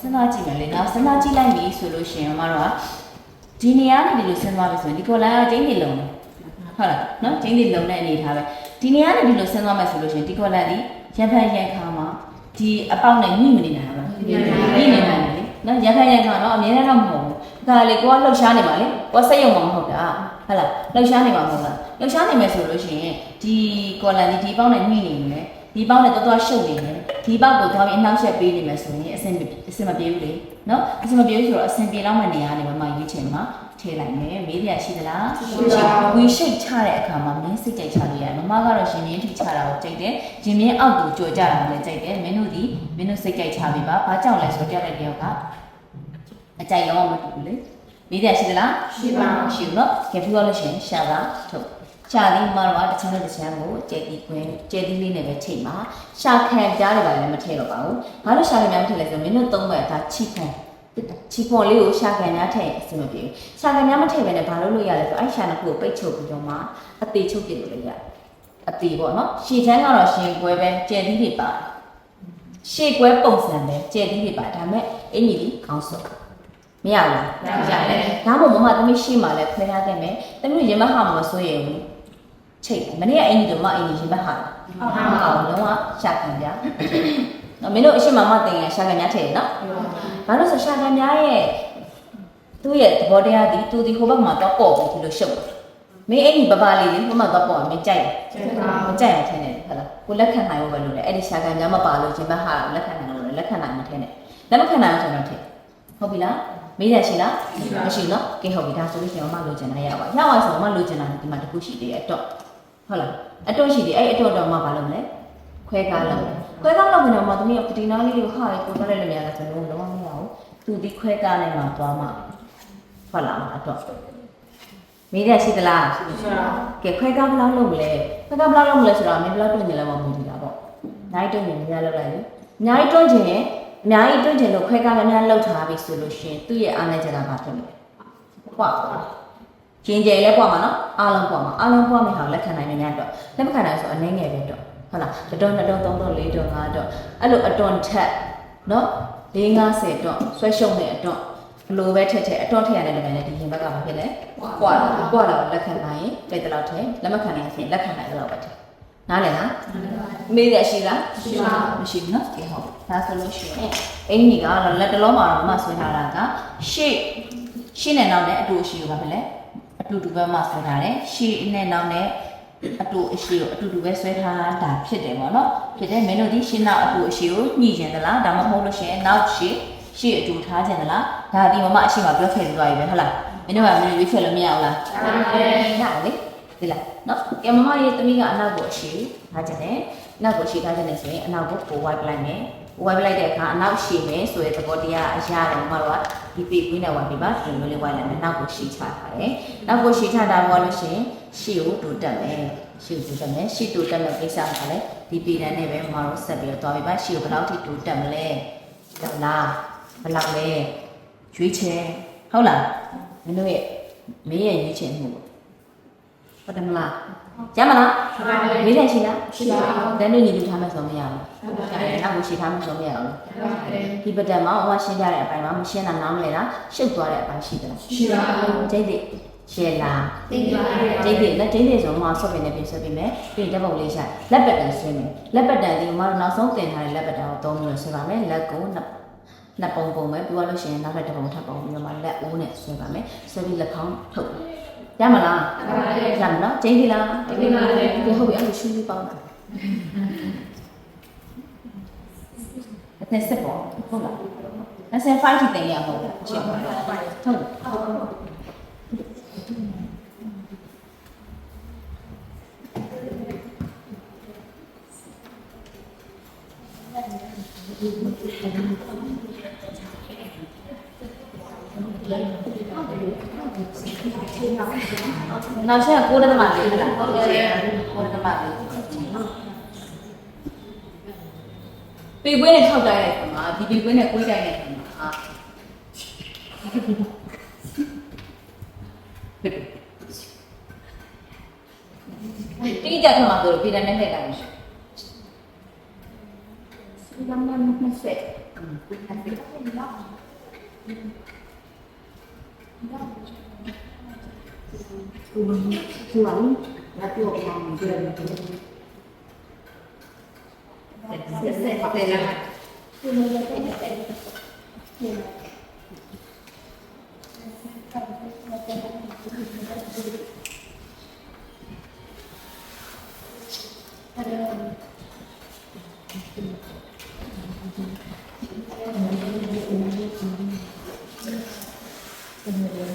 စဉ်းစားကြည့်မယ်လေနော်စဉ်းစားကြည့်လိုက်ပြီဆိုလို့ရှိရင်မတို့ကဒီနေရာနဲ့ဒီလိုစဉ်းစားပြီဆိုရင်ဒီကော်လန်ကကျင်းနေလုံးဟုတ်လားနော်ကျင်းနေလုံးတဲ့အနေထားပဲဒီနေရာနဲ့ဒီလိုစဉ်းစားမယ်ဆိုလို့ရှိရင်ဒီကော်လန်ဒီရံဖန်ရံခါမှာဒီအပေါက်နဲ့ညှိမနေနိုင်ဘူးလားညှိနေနိုင်တယ်လေနော်ရံဖန်ရံခါတော့အများနဲ့တော့မဟုတ်ဘူးဒါလေကိုကလှုပ်ရှားနေပါလေကိုကစက်ရုံမှာမဟုတ်တာဟုတ်လားလှုပ်ရှားနေမှာမဟုတ်လားလှုပ်ရှားနေမယ်ဆိုလို့ရှိရင်ဒီကော်လန်ဒီပေါက်နဲ့ညှိနေမယ်ဒီပေါက်နဲ့တော်တော်ရှုပ်နေတယ်ဒီပေါက်ကိုသွားပြီးအနှောက်ယှက်ပေးနေမယ်ဆိုရင်အဆင်မပြေဘူးလေနော်အဆင်မပြေဘူးဆိုတော့အဆင်ပြေလောက်မှနေရာနေမှာရွေးချယ်မှာထည့်လိုက်မယ်မေးပြရှိသလားဝီရှိတ်ချတဲ့အခါမှာမင်းစိတ်ကြိုက်ချလို့ရတယ်မမကတော့ရှင်မြင်းထိချတာကိုကြိုက်တယ်ရှင်မြင်းအောက်ကိုကြော်ကြတာကိုလည်းကြိုက်တယ်မင်းတို့စိတ်ကြိုက်ချပေးပါဘာကြောင့်လဲဆိုတော့တဲ့တယောက်ကအကြိုက်လုံးမတူဘူးလေမေးပြရှိသလားရှိပါရှိဘူးနော်ကဲပြီးတော့လို့ရှင်ရှာတာထုတ်ရှာလေးမတော့တစ်ချမ်းနဲ့တစ်ချမ်းကိုကျဲတီခွင်းကျဲတီလေးနဲ့ပဲချိန်ပါရှာခံကြားတွေပါလည်းမထည့်တော့ပါဘူးဘာလို့ရှာခံများမထည့်လဲဆိုတော့မင်းတို့သုံးမဲ့ဒါချီခွန်ချီခွန်လေးကိုရှာခံများထည့်အဆင်မပြေဘူးရှာခံများမထည့်ဘဲနဲ့ဘာလို့လုပ်ရလဲဆိုအဲ့ရှာနှစ်ခုကိုပိတ်ချုပ်ပြီးတော့မှအသေးချုပ်ပြလို့လည်းရအသေးပေါ့နော်ရှည်ချမ်းကတော့ရှင်ကွဲပဲကျဲတီတွေပါရှည်ကွဲပုံစံပဲကျဲတီတွေပါဒါမဲ့အင်ကြီးလေးခေါင်းစုပ်မရဘူးရတယ်ဒါမှမဟုတ်မမသမီးရှိမှလည်းခွဲထားခဲ့မယ်သမီးရင်မဟာမဆိုရင်ချိတ်မနေ့ကအင်ကြီးတို့မအင်ကြီးရင်မဟာဟုတ်လုံးဝရှာခံပြနော်မင်းတို့အရှိမမတင်ရရှာခံများထည့်ရနော်ဘာလို့ဆိုရှာခံများရဲ့သူ့ရဲ့သဘောတရားဒီသူဒီဟိုဘက်မှာတော့ပေါ့ဘူးလို့ရှုပ်မင်းအင်ကြီးပပလေးဟိုမှာတော့ပေါ့မကြိုက်မကြိုက်မထင်နဲ့ဟုတ်လားကိုလက်ခံနိုင်ဖို့ပဲလို့လေအဲ့ဒီရှာခံများမပါလို့ရင်မဟာလက်ခံနိုင်လို့လက်ခံနိုင်မထင်နဲ့လက်မခံနိုင်ဆိုတော့ထည့်ဟုတ်ပြီလားမေးရရှိလားမရှိနော်ကဲဟုတ်ပြီဒါဆိုလို့ရှိရင်မလိုချင်တာရပါရပါဆိုမလိုချင်တာဒီမှာတခုရှိသေးတယ်အတော့ဟုတ်လားအတော့ရှိသေးအဲ့အတော့တော့မှဘာလုပ်မလဲခွဲကားလုပ်ခွဲကားလုပ်ရင်တော့မသမီးကပတိနာလေးကိုဟာကိုထားလိုက်လို့မရလားဆိုတော့လုံးဝမရဘူးသူဒီခွဲကားနဲ့မှသွားမှဟုတ်လားအတော့မေးရရှိသလားရှိပါကဲခွဲကားဘယ်လောက်လုပ်မလဲခွဲကားဘယ်လောက်လုပ်မလဲဆိုတော့မင်းဘယ်လောက်တွင်းနေလဲမမူကြည့်တာပေါ့နိုင်တွင်းနေများလောက်လိုက်လေအများကြီးတွင်းချင်ရင်အများကြီးတွင်းချင်လို့ခွဲကားများလောက်ထားပြီဆိုလို့ရှိရင်သူ့ရဲ့အားနည်းချက်ကဘာဖြစ်မလဲပွားကျင်းကျဲလဲပွားမှာနော်အားလုံးပွားမယ်ဟာလက်ခံနိုင်နေများတော့လက်မခံနိုင်ဆိုအနည်းငယ်ပဲတော့ဟုတ်လား1တော့2တော့3တော့4တော့5တော့အဲ့လိုအတွန်ထက်နော်50တော့ဆွဲရှုံတဲ့အတွန်ဘလိုပဲထက်အတွန်ထက်ရတယ်လည်းပဲဒီရင်ဘက်ကဘာဖြစ်လဲပွားတော့လက်ခံနိုင်ရင်တိတ်တလောက်ထက်လက်မခံနိုင်ရင်လက်ခံနိုင်တော့ပဲထက်နားလည်လားမေးရရှိလားမရှိဘူးနော်ဒီဟုတ်ဒါဆိုလို့ရှိရင်အင်ကြီးကတော့လက်တလုံးမှာတော့မဆွဲထားတာကရှေ့နဲ့နောက်နဲ့အတူအရှိကိုဘာဖြစ်လဲအတူတူပဲမှဆွဲထားတယ်ရှေ့နဲ့နောက်နဲ့အတူအရှိကိုအတူတူပဲဆွဲထားတာဖြစ်တယ်ပေါ့နော်ဖြစ်တယ်မင်းတို့ဒီရှေ့နောက်အတူအရှိကိုညှိကျင်သလားဒါမှမဟုတ်လို့ရှိရင်နောက်ရှေ့အတူထားကျင်သလားဒါဒီမမအရှိမှာပြောခဲ့ပြီးသွားပြီပဲဟုတ်လားမင်းတို့ကမင်းရွေးချယ်လို့မရဘူးလားရတယ်လေဒီလားနော်ကဲမမရဲ့သမီးကအနောက်ကိုအရှိထားခြင်းနဲ့နောက်ကိုအရှိထားခြင်းနဲ့ဆိုရင်အနောက်ကိုပိုဝိုက်ပလိုက်မယ်ဝိုက်ပလိုက်တဲ့အခါအနောက်ရှိမယ်ဆိုတဲ့သဘောတရားအရာတော့မတော်ကဒီပေကွင်းနဲ့ဝိုက်ပြပါဒီလိုလေးဝိုက်လိုက်မယ်နောက်ကိုရှိချထားတယ်နောက်ကိုရှိချတာဘောလို့ရှိရင်ရှေ့ကိုတူတက်မယ်ရှေ့တူတက်မယ်ရှေ့တူတက်မယ်ကိစ္စကလည်းဒီပေတန်းနဲ့ပဲမတော်ဆက်ပြီးတော့သွားပြပါရှေ့ကိုဘယ်လောက်ထိတူတက်မလဲဟုတ်လားဘယ်လောက်လဲရွေးချယ်ဟုတ်လားမင်းတို့ရဲ့မင်းရဲ့ရွေးချယ်မှုဟုတ်တယ်မလားကျမ်းမလားမေးတယ်ရှိလားရှိပါဘူးတန်းတို့ညီလူထားမယ်ဆိုမရဘူးနောက်ကိုရှိထားမယ်ဆိုမရဘူးဒီပဒံမှာဟိုကရှင်းကြတဲ့အပိုင်းမှာမရှင်းတာနားမလဲတာရှုပ်သွားတဲ့အပိုင်းရှိတယ်ရှိပါဘူးကျိတ်တိရှယ်လာကျိတ်တိလက်ကျိတ်တိဆိုမှဆော့ပင်နဲ့ပြင်ဆွဲပေးမယ်ပြီးဓာတ်ပုံလေးရှာလက်ပတ်တန်ဆွဲမယ်လက်ပတ်တန်ဒီမှာနောက်ဆုံးတင်ထားတဲ့လက်ပတ်တန်ကိုသုံးပြီးဆွဲပါမယ်လက်ကိုနှစ်ပုံပုံပဲပြီးတော့လို့ရှိရင်နောက်ထပ်တစ်ပုံထပ်ပုံပြီးတော့မှလက်အိုးနဲ့ဆွဲပါမယ်ဆွဲပြီးလက်ခေါင်းထုတ်ရမလားရမလားကျင်းပြီလားကျင်းပါလေဒီဟုတ်ပြီအဲ့လိုရှူးလေးပေါင်းတာအဲ့ဆက်ပေါ့ဟုတ်လားအဲ့ဆက်5ထိတင်ရဟုတ်လားရှင်းပါဟုတ်နောက်ဆက်9တမလေးဟုတ်လားဟုတ်ကဲ့9တမလေးပေကွင်းနဲ့ထောက်တိုင်းတဲ့ခါမှာဒီပေကွင်းနဲ့ကွေးတိုင်းတဲ့ခါမှာတိကျခါမှာဆိုတော့ပေတန်းနဲ့ထည့်တိုင်းရှိလမ်းမနဲ့ဆက်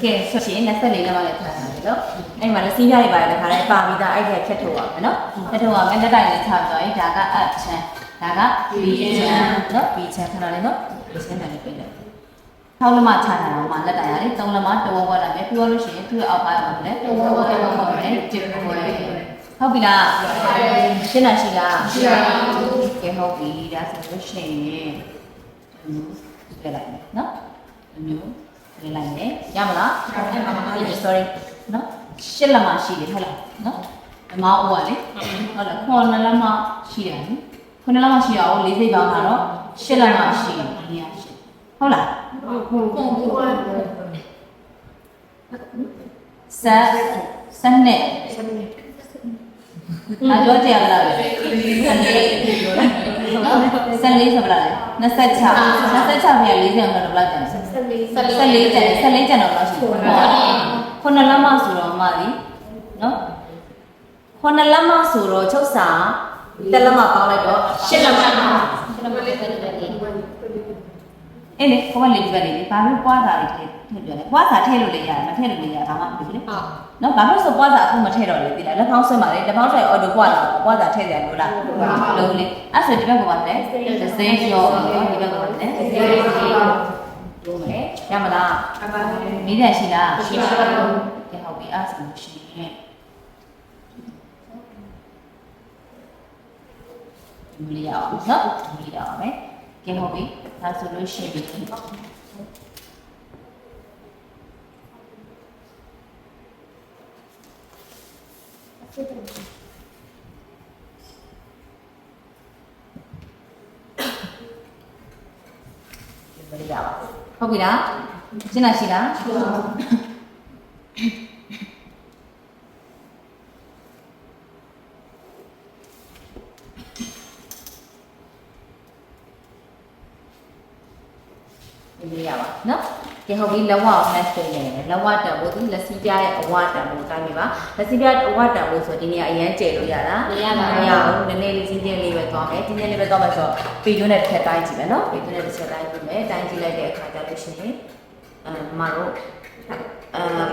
ကဲဆိုရှင်24လက်မှလည်းထားထားတယ်နော်အဲ့မှာလက်စီးပြားတွေပါလည်းထားတယ်ပါပြီးသားအဲ့ဒီဖြတ်ထုတ်ပါမယ်နော်ဖြတ်ထုတ်ပါမယ်လက်တိုင်လေးချပြီးတော့ဒါကအချမ်းဒါက B ချမ်းနော် B ချမ်းခဏလေးနော် B ချမ်းတယ်လေးပြလိုက်6လက်မှချထားတာမှလက်တိုင်ရတယ်3လက်မှတဝက်ဝက်လာမယ်ပြောလို့ရှိရင်သူ့အောက်ပိုင်းမှာလည်းတဝက်ဝက်ပါမယ်တစ်ခွဲဟုတ်ပြီလားရှင်းတာရှိလားရှိပါဘူးကဲဟုတ်ပြီဒါဆိုလို့ရှိရင်ပြလိုက်မယ်နော်မျိုးလေးလိုက်မယ်ရမလားဟုတ်ပါပါ sorry နော်ရှစ်လက်မရှိတယ်ဟုတ်လားနော်ဓမ္မအိုးကလေဟုတ်လားခေါ်နှစ်လက်မရှိတယ်ခုနှစ်လက်မရှိအောင်၄စိတ်ပေါင်းတာတော့ရှစ်လက်မရှိတယ်ဒီကရှစ်ဟုတ်လားဆက်နဲ့အကြောကြရလားလေ14ဆိုဗလား26ပြည့်40မှာတော့ဗလားကျန်14ကျန်တော့ဘယ်လောက်ရှိခုနှစ်လက်မဆိုတော့မလीနော်ခုနှစ်လက်မဆိုတော့ချုပ်စာတစ်လက်မပေါင်းလိုက်တော့8လက်မအဲ့လေခေါ်လေးပြတယ်လေဘာလို့ပွားတာလေးထည့်ပြလဲပွားစာထည့်လို့လည်းရတယ်မထည့်လို့လည်းရဒါမှမဟုတ်ဘူးလေဟုတ်နော်ဘာလို့ဆိုပွားစာအခုမထည့်တော့လေဒီလားလက်ဖောင်းဆွဲမှာလေလက်ဖောင်းဆွဲအော်တိုပွားလာပွားစာထည့်ရတယ်လို့လားလုံးလေအဲ့ဆိုဒီဘက်ကပါလေစေးရောဒီဘက်ကပါလေစေးရောမယ်ရမလားမိတယ်ရှိလားရှိပါဘူးကဲဟုတ်ပြီအဲ့ဆိုရှိရင်မလျောက်နော်မလျောက်မယ်ကဲဟုတ်ပြီဒါဆိုလို့ရှိပြီဟုတ်ပြီလားရှင်းလားရှိလားဒီရပါနော်ကဲဟုတ်ပြီလက်ဝါကို match လုပ်နေတယ်လက်ဝါတံဖို့သူလက်စီးပြားရဲ့အဝတံဖို့တိုင်းပါလက်စီးပြားအဝတံဖို့ဆိုဒီနေရာအရန်ကျဲလို့ရတာမရပါဘူးနည်းနည်းလေးစီးတင်းလေးပဲသွားမယ်တင်းတင်းလေးပဲသွားမယ်ဆိုတော့ပေကျွန်းနဲ့တစ်ချက်တိုင်းကြည့်မယ်နော်ပေကျွန်းနဲ့တစ်ချက်တိုင်းကြည့်မယ်တိုင်းကြည့်လိုက်တဲ့အခါကျလို့ရှိရင်မတို့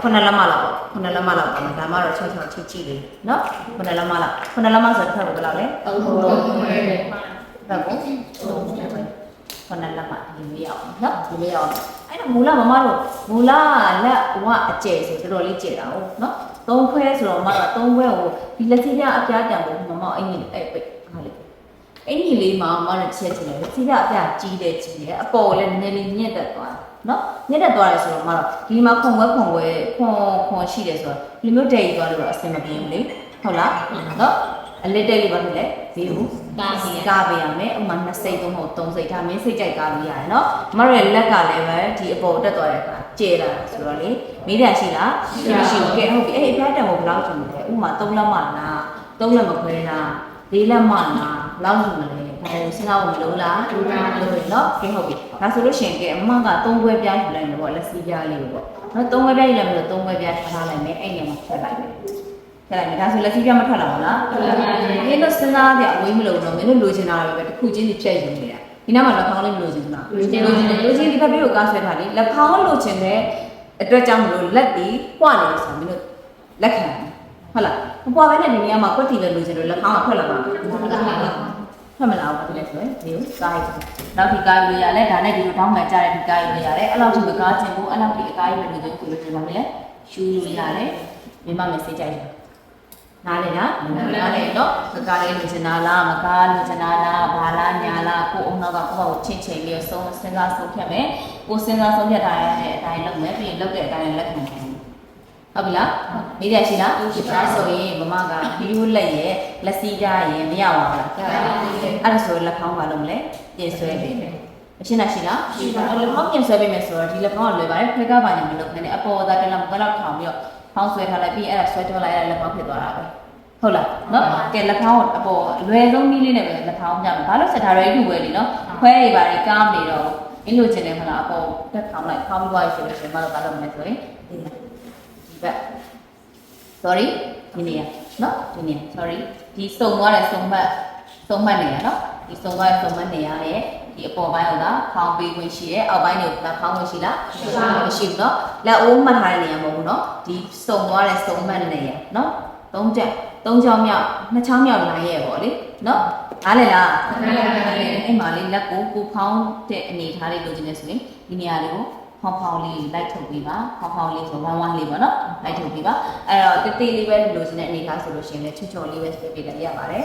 ခုနှစ်လက်မလောက်ပေါ့ခုနှစ်လက်မလောက်ပါမယ်ဒါမှတော့6ချိကြည့်လေနော်ခုနှစ်လက်မလောက်ခုနှစ်လက်မဆိုတော့ဘယ်လောက်လဲ3ခုဟုတ်ကောခုနှစ်လက်မဒီမရအောင်နော်ဒီမရအောင်အဲ့တော့မူလမမတို့မူလလက်ဝအကျဲဆိုတော်တော်လေးကျဲတာဟုတ်နော်3ခွဲဆိုတော့မတော့3ခွဲကိုဒီလက်စီးပြအပြားတံဖို့မမအင်ကြီးအဲ့ပိတ်ဟာလေအင်ကြီးလေးမှာမတော့ချက်ချင်တယ်လက်စီးပြအပြားကြီးတယ်အပေါ်လည်းနည်းနည်းလေးညက်တက်သွားနော်ညက်တက်သွားတယ်ဆိုတော့မတော့ဒီမှာခွန်ခွန်ရှိတယ်ဆိုတော့ဒီမျိုးတိတ်သွားလို့တော့အဆင်မပြေဘူးလေဟုတ်လားနော်အလက်တက်လေးပါဖြစ်လေဈေးကိုကားပေးရမယ်ဥမာ2စိတ်3ဟုတ်3စိတ်ဒါမင်းစိတ်ကြိုက်ကားပေးရတယ်နော်မတို့ရဲ့လက်ကလည်းပဲဒီအပေါ်တက်သွားတဲ့အခါကျဲလာဆိုတော့လေမေးတယ်ရှိလားမရှိဘူးကဲဟုတ်ပြီအဲ့အပြားတံကိုဘယ်လောက်ထူလဲဥမာ3လက်မလား3လက်မခွဲလား4လက်မလားဘယ်လောက်ထူမလဲဒါကိုစဉ်းစားဖို့မလိုလားလို့နော်ကဲဟုတ်ပြီဒါဆိုလို့ရှိရင်ကဲအမက3ခွဲပြားယူလိုက်မယ်ပေါ့လက်စီးပြားလေးကိုပေါ့နော်3ခွဲပြားယူလိုက်မယ်လို့3ခွဲပြားထားလိုက်မယ်အဲ့နေမှာထည့်လိုက်မယ်ခက်လိုက်မယ်ဒါဆိုလက်စီးပြမထွက်လာဘူးလားထွက်လာပါဘူးမင်းတို့စဉ်းစားကြအဝေးမလို့တော့မင်းတို့လိုချင်တာပဲတစ်ခုချင်းစီဖြည့်ယူနေတာဒီနောက်မှာလက်ဖောင်းလေးမလိုချင်ဘူးလားလိုချင်ဒီဘက်ဘေးကိုကားဆွဲထားလေလက်ဖောင်းလိုချင်တဲ့အတွက်ကြောင့်မလို့လက်ဒီပွားနေလို့ဆိုမင်းတို့လက်ခံဟုတ်လားမပွားဘဲနဲ့ဒီနေရာမှာကွက်တီပဲလိုချင်လို့လက်ဖောင်းကထွက်လာမှာထွက်မလာဘူးလေဆိုရင်ဒီကိုကားနောက်ဒီကားလို့ရလဲဒါနဲ့ဒီလိုတောင်းမှကြားတဲ့ဒီကားလို့ရတယ်အဲ့လောက်ထိမကားချင်ဘူးအဲ့လောက်ထိအကားရလို့ဆိုလို့ဒီမှာလေရှူလို့ရတယ်မိမမေ့ဆေးကြိုက်တယ်နားလေနော်နားလေတော့ကားလေးလိုချင်တာလားမကားလိုချင်တာလားဘာလားညာလားကိုအုံနောက်ကကိုယ့်ဘာကိုချင်းချင်းလေးဆုံးစဉ်းစားဆုံးဖြတ်မယ်ကိုစဉ်းစားဆုံးဖြတ်ထားတဲ့အတိုင်းလုပ်မယ်ပြီးရင်လုပ်တဲ့အတိုင်းလက်ခံတယ်ဟုတ်ပြီလားမေးရရှိလားဒါဆိုရင်မမကဗီဒီယိုလက်ရဲ့လက်စီးကြရင်မရပါဘူးလားအဲ့ဒါဆိုလက်ဖောင်းပါလို့မလဲပြင်ဆွဲပေးမယ် ရှင်းလားရှင်းလားလက်ဖောင်းပြင်ဆွဲပေးမယ်ဆိုတော့ဒီလက်ဖောင်းကလွယ်ပါတယ်ခွဲကားပါညာမလုပ်နဲ့အပေါ်သားကလည်းဘယ်လောက်ထောင်ပြီးတော့ဖောင်းဆွဲထားလိုက်ပြီးအဲ့ဒါဆွဲထုတ်လိုက်ရတဲ့လက်ဖောင်းဖြစ်သွားတာပဲဟုတ်လားနော်ကဲလက်ဖောင်းအပေါ်လွယ်ဆုံးနည်းလေးနဲ့ပဲလက်ဖောင်းပြမယ်ဘာလို့ဆက်ထားရဲတူပဲလीနော်ခွဲတွေပါတွေကားနေတော့မင်းလိုချင်တယ်မလားအပေါ်တက်ထောင်လိုက်ဖောင်းသွားရဆိုလို့ရှင်မတို့ဘာလုပ်မလဲဆိုရင်ဒီဘက် sorry ဒီနေရာနော်ဒီနေရာ sorry ဒီစုံသွားတဲ့စုံမှတ်နေရနော်ဒီစုံသွားတဲ့စုံမှတ်နေရရဲ့ဒီအပေါ်ပိုင်းကဖောင်းပေးခွင့်ရှိရဲ့အောက်ပိုင်းကိုဖောင်းခွင့်ရှိလားမရှိဘူးနော်လက်အိုးမှတ်ထားတဲ့နေရာမဟုတ်ဘူးနော်ဒီစုံသွားတဲ့စုံမှတ်နေရနော်3ချောင်းမြောက်2ချောင်းမြောက်လိုင်းရဲ့ပေါ့လေနော်နားလည်လားအဲ့မှာလေးလက်ကိုဖောင်းတဲ့အနေထားလေးလိုချင်နေဆိုရင်ဒီနေရာလေးကိုဖောင်းလေးလိုက်ထုတ်ပေးပါဖောင်းလေးဆို1လေးပေါ့နော်လိုက်ထုတ်ပေးပါအဲ့တော့တေးသေးလေးပဲလိုချင်တဲ့အနေထားဆိုလို့ရှိရင်လည်းချောလေးပဲဆွဲပေးလိုက်ရပါတယ်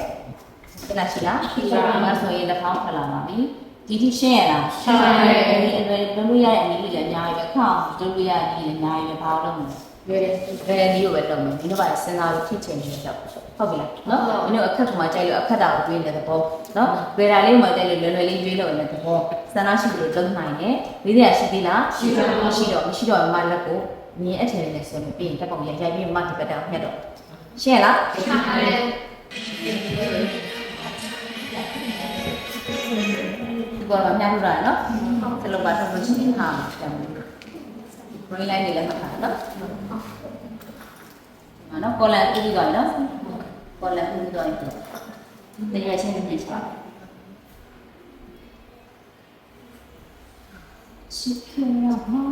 ရှင်းလားရှိလားအဲ့ဆိုရင်လက်ဖောင်းဖလာပါပြီဒီတိရှင်းရလားရှင်းပါတယ်လုံးလို့ရတဲ့အနည်းလေးလည်းအများကြီးပဲခောက်လုံးလို့ရတဲ့အနည်းလေးအများကြီးပဲဘာလို့လုပ်မလဲဘယ်နည်းကိုပဲလုပ်မယ်ဒီတော့ပါစဉ်းစားလို့ဖြစ်ချင်နေတော့ဟုတ်ပြီလားနော်ဒီတော့အခက်ထမှာကြိုက်လို့အခက်တာကိုတွေးနေတဲ့သဘောနော်ဘယ်တာလေးမှကြိုက်လို့လွယ်လွယ်လေးတွေးလို့နေတဲ့သဘောစန္ဒရှိလို့လုပ်နိုင်တယ်ဒီတရားရှိသေးလားရှိတော့မလက်ကိုမြင်အထည်နဲ့ဆွဲပြီးရင်တက်ပုံရိုက်ပြီးမှဒီကတာမြတ်တော့ရှင်းလားရှင်းပါတယ်ဒီပေါ်မှာများလို့ရတယ်နော်စလုံးပါထုတ်လို့ရှိရင်ဟာတယ်brain line တွေလည်းမှတ်ထားနော်နော်ကောလန်ပြီးသွားပြီနော်ကောလန်ပြီးသွားပြီတရားချင်းနေချပါချစ်ခင်ရမှာ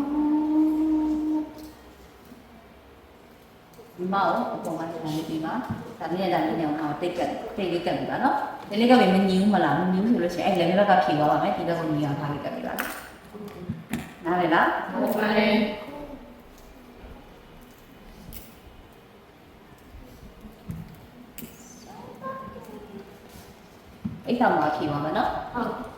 မောက်အပေါ်မှာလည်းပြီးပါဒါနဲ့အောင်တိတ်လေးကပ်ပြီပါနော်ဒီလေးကပဲမညူးမလားမညူးဆိုလို့ရှိရင်အဲ့လည်းဘက်ကဖြေသွားပါမယ်ဒီဘက်ကညူးအောင်ထားလေးကပ်ပြီပါနားလေလားဟုတ်ပါတယ်အဲ့ဒါမှဖြေပါမယ်နော်ဟုတ်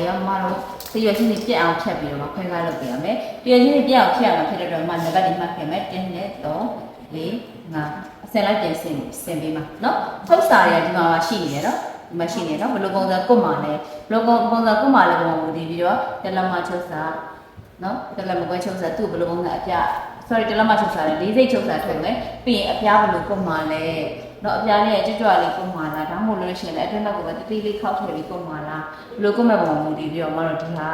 ရောမတို့တရွယ်ချင်းတွေပြက်အောင်ဖြတ်ပြီးတော့ခွဲကားလုပ်ပြရမယ်တရွယ်ချင်းတွေပြက်အောင်ဖြတ်အောင်ဖြစ်တဲ့တော့မှနံပါတ်တွေမှတ်ခဲ့မယ်1 2 3 4 5အစင်လိုက်ပြင်ဆင်ပေးမှာနော်ထုတ်စာတွေကဒီမှာရှိနေတယ်နော်ဒီမှာရှိနေနော်ဘယ်လိုပုံစံကုတ်မှာလဲဘယ်လိုပုံစံကုတ်မှာလဲပုံမူတည်ပြီးတော့တလက်မချုပ်စာနော်တလက်မကွဲချုပ်စာသူ့ဘယ်လိုပုံစံအပြ sorry တလက်မချုပ်စာတယ်၄စိတ်ချုပ်စာထွက်မယ်ပြီးရင်အပြားဘယ်လိုကုတ်မှာလဲနော်အပြားလေးကြွကြွလေးကုတ်မှာလားဒါမှမဟုတ်လို့ရှိရင်လည်းအတွင်းဘက်ကပဲတတိလေးခောက်ထည့်ပြီးကုတ်မှာလားဘယ်လိုကုတ်မဲ့ပုံမူတည်ပြီးတော့မတို့ဒီဟာ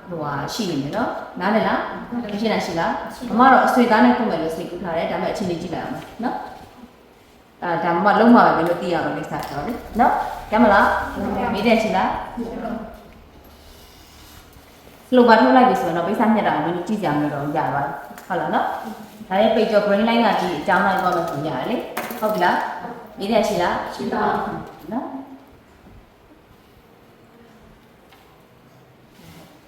ဟိုဟာရှိနေတယ်နော်နားလည်လားမရှိလားရှိလားမမတော့အဆွေသားနဲ့ကုတ်မယ်လို့စိတ်ကူးထားတယ်ဒါပေမဲ့အချိန်လေးကြည့်လိုက်အောင်နော်ဒါမှလုံးဝပဲလို့သိရအောင်လိမ့်စားတော့လေနော်ကြမ်းမလားမေးတယ်ရှိလားစလိုပါထုတ်လိုက်ပြီဆိုတော့ပိတ်စားမြတ်တာလည်းကြည့်ကြမယ်တော့ရပါတယ်ဟုတ်လားနော်ဒါရဲ့ page of brain line ကဒီအကြောင်းလိုက်တော့လို့ဆိုရတယ်လေဟုတ်ပြီလားမေးတယ်ရှိလားရှိပါနော်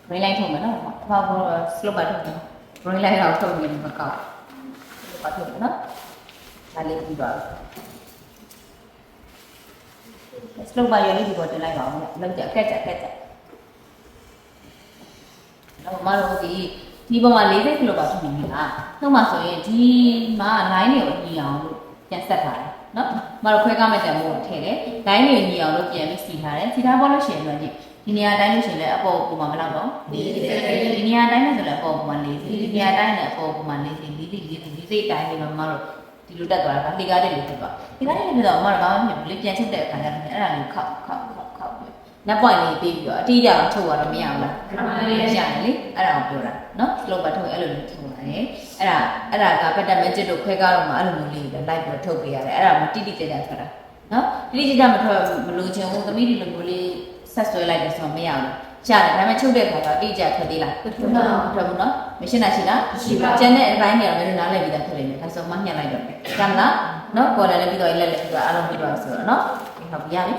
brain line ထုတ်မယ်နော်ဘာလို့ slope ပါထုတ်မယ် brain line တော့ထုတ်မယ်မကောက်ဘာထုတ်မယ်နော်ဒါလေးပြီးပါslope ပါရလေးဒီပေါ်တင်လိုက်ပါဦးလောက်ကြအခက်ကြတော့မတော်ဒီပေါ်မှာ40 kilo ပါထုတ်နေပြီလားထုတ်မှဆိုရင်ဒီမှာ line တွေကိုညီအောင်လို့ပြန်ဆက်ထားတယ်နော်မတော်ခွဲကားမဲ့တံမိုးထည့်တယ် line တွေညီအောင်လို့ပြန်ပြီးစီထားတယ်စီထားပေါ်လို့ရှိရင်တော့ဒီနေရာတိုင်းလို့ရှိရင်လည်းအပေါ်ပုံမှာမလောက်တော့ဒီနေရာတိုင်းလို့ဆိုလည်းအပေါ်ပုံမှာ40ဒီနေရာတိုင်းလည်းအပေါ်ပုံမှာ40ဒီစိတ်တိုင်းပြီးတော့မတော်ဒီလိုတက်သွားတာကလှေကားတဲ့လိုဖြစ်သွားလှေကားတဲ့လိုဖြစ်တော့မတော်ဘာမှမဖြစ်ဘူးလေပြန်ချက်တဲ့အခါကျတော့အဲ့ဒါလေးခောက်နက်ပွိုင်လေးပေးပြီးတော့အတိအကျတော့ထုတ်ရတော့မရဘူးလားရတယ်လေအဲ့ဒါကိုပြောတာနော် slope ပါထုတ်အဲ့လိုလေးထုတ်ရတယ်အဲ့ဒါကပတ်တက်မဲ့ကျစ်တို့ခွဲကားတော့မှအဲ့လိုမျိုးလေးပဲလိုက်ပြီးထုတ်ပေးရတယ်အဲ့ဒါမှတိတိကျကျထွက်တာနော်တိတိကျကျမထွက်မလို့ချင်ဘူးသမီးဒီလိုမျိုးလေးဆက်ဆွဲလိုက်တယ်ဆိုတော့မရဘူး ရတယ်ဒါပေမဲ့ချုပ်တဲ့ခါကျအတိအကျထွက်သေးလားထွက်ဘူးနော်မရှင်းတာရှိလားကျန်တဲ့အပိုင်းတွေတော့မင်းတို့နားလည်ပြီးသားဖြစ်နေတယ်ဒါဆိုမှညှက်လိုက်တော့ကြမ်းလားနော်ပေါ်တယ်လည်းပြီးတော့လက်လည်းပြီးတော့အားလုံးပြီးတော့ဆိုတော့နော်ဟုတ်ပြီရပြီ